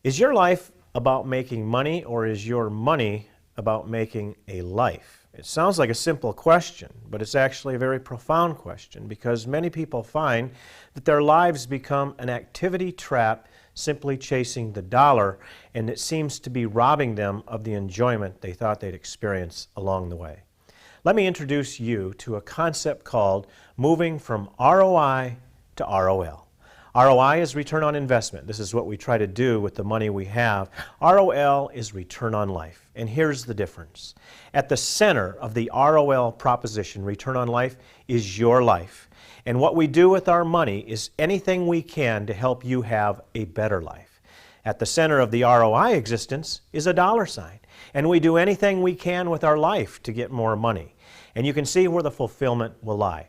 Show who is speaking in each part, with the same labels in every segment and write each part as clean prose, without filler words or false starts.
Speaker 1: Is your life about making money, or is your money about making a life? It sounds like a simple question, but it's actually a very profound question, because many people find that their lives become an activity trap, simply chasing the dollar, and it seems to be robbing them of the enjoyment they thought they'd experience along the way. Let me introduce you to a concept called moving from ROI to ROL. ROI is return on investment. This is what we try to do with the money we have. ROL is return on life. And here's the difference. At the center of the ROL proposition, return on life, is your life. And what we do with our money is anything we can to help you have a better life. At the center of the ROI existence is a dollar sign. And we do anything we can with our life to get more money. And you can see where the fulfillment will lie.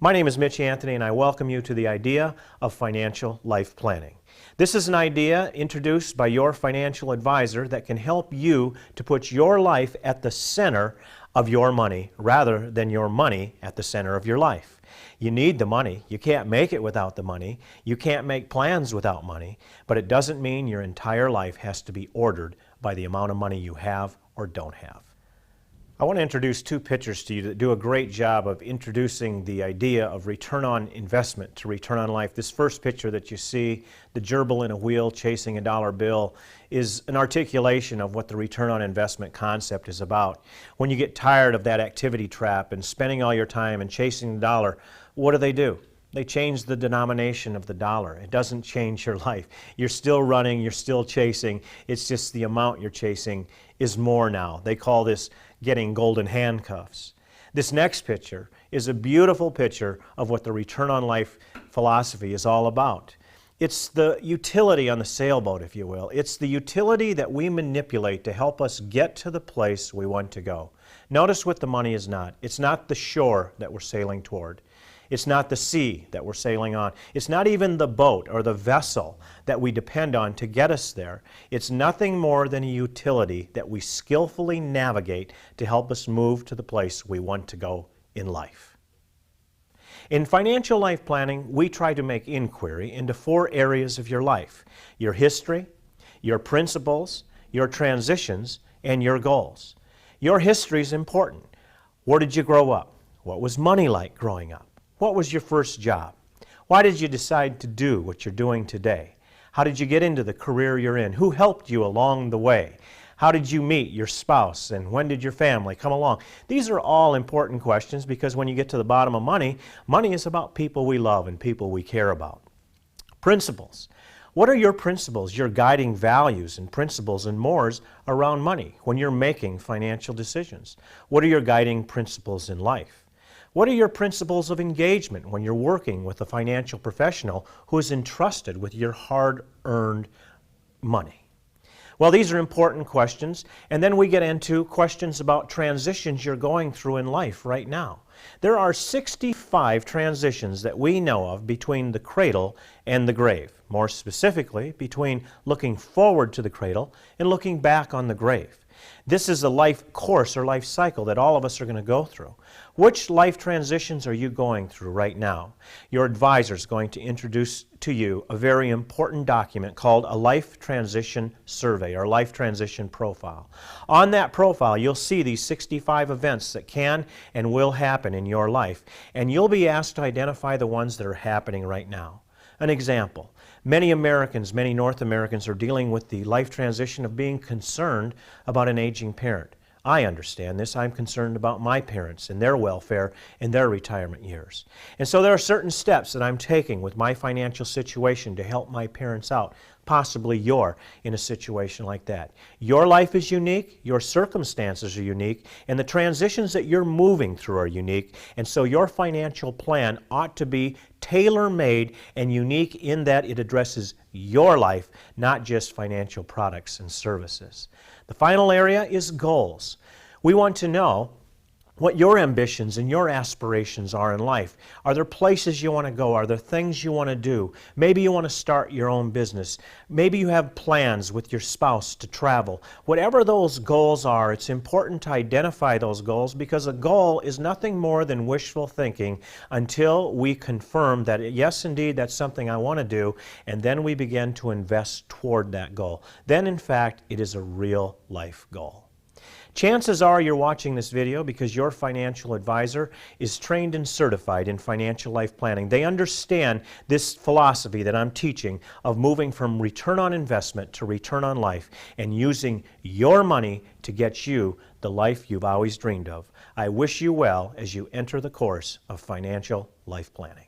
Speaker 1: My name is Mitch Anthony, and I welcome you to the idea of financial life planning. This is an idea introduced by your financial advisor that can help you to put your life at the center of your money rather than your money at the center of your life. You need the money. You can't make it without the money. You can't make plans without money, but it doesn't mean your entire life has to be ordered by the amount of money you have or don't have. I want to introduce two pictures to you that do a great job of introducing the idea of return on investment to return on life. This first picture that you see, the gerbil in a wheel chasing a dollar bill, is an articulation of what the return on investment concept is about. When you get tired of that activity trap and spending all your time and chasing the dollar, what do? They change the denomination of the dollar. It doesn't change your life. You're still running, you're still chasing. It's just the amount you're chasing is more now. They call this getting golden handcuffs. This next picture is a beautiful picture of what the return on life philosophy is all about. It's the utility on the sailboat, if you will. It's the utility that we manipulate to help us get to the place we want to go. Notice what the money is not. It's not the shore that we're sailing toward. It's not the sea that we're sailing on. It's not even the boat or the vessel that we depend on to get us there. It's nothing more than a utility that we skillfully navigate to help us move to the place we want to go in life. In financial life planning, we try to make inquiry into 4 areas of your life: your history, your principles, your transitions, and your goals. Your history is important. Where did you grow up? What was money like growing up? What was your first job? Why did you decide to do what you're doing today? How did you get into the career you're in? Who helped you along the way? How did you meet your spouse, and when did your family come along? These are all important questions, because when you get to the bottom of money, money is about people we love and people we care about. Principles. What are your principles, your guiding values and principles and mores around money when you're making financial decisions? What are your guiding principles in life? What are your principles of engagement when you're working with a financial professional who is entrusted with your hard-earned money? Well, these are important questions, and then we get into questions about transitions you're going through in life right now. There are 65 transitions that we know of between the cradle and the grave. More specifically, between looking forward to the cradle and looking back on the grave. This is a life course or life cycle that all of us are going to go through. Which life transitions are you going through right now? Your advisor is going to introduce to you a very important document called a Life Transition Survey or Life Transition Profile. On that profile, you'll see these 65 events that can and will happen in your life, and you'll be asked to identify the ones that are happening right now. An example, many Americans, many North Americans are dealing with the life transition of being concerned about an aging parent. I understand this. I'm concerned about my parents and their welfare in their retirement years. And so there are certain steps that I'm taking with my financial situation to help my parents out. Possibly you're in a situation like that. Your life is unique, your circumstances are unique, and the transitions that you're moving through are unique, and so your financial plan ought to be tailor-made and unique in that it addresses your life, not just financial products and services. The final area is goals. We want to know what your ambitions and your aspirations are in life. Are there places you want to go? Are there things you want to do? Maybe you want to start your own business. Maybe you have plans with your spouse to travel. Whatever those goals are, it's important to identify those goals, because a goal is nothing more than wishful thinking until we confirm that, yes, indeed, that's something I want to do, and then we begin to invest toward that goal. Then, in fact, it is a real life goal. Chances are you're watching this video because your financial advisor is trained and certified in financial life planning. They understand this philosophy that I'm teaching of moving from return on investment to return on life and using your money to get you the life you've always dreamed of. I wish you well as you enter the course of financial life planning.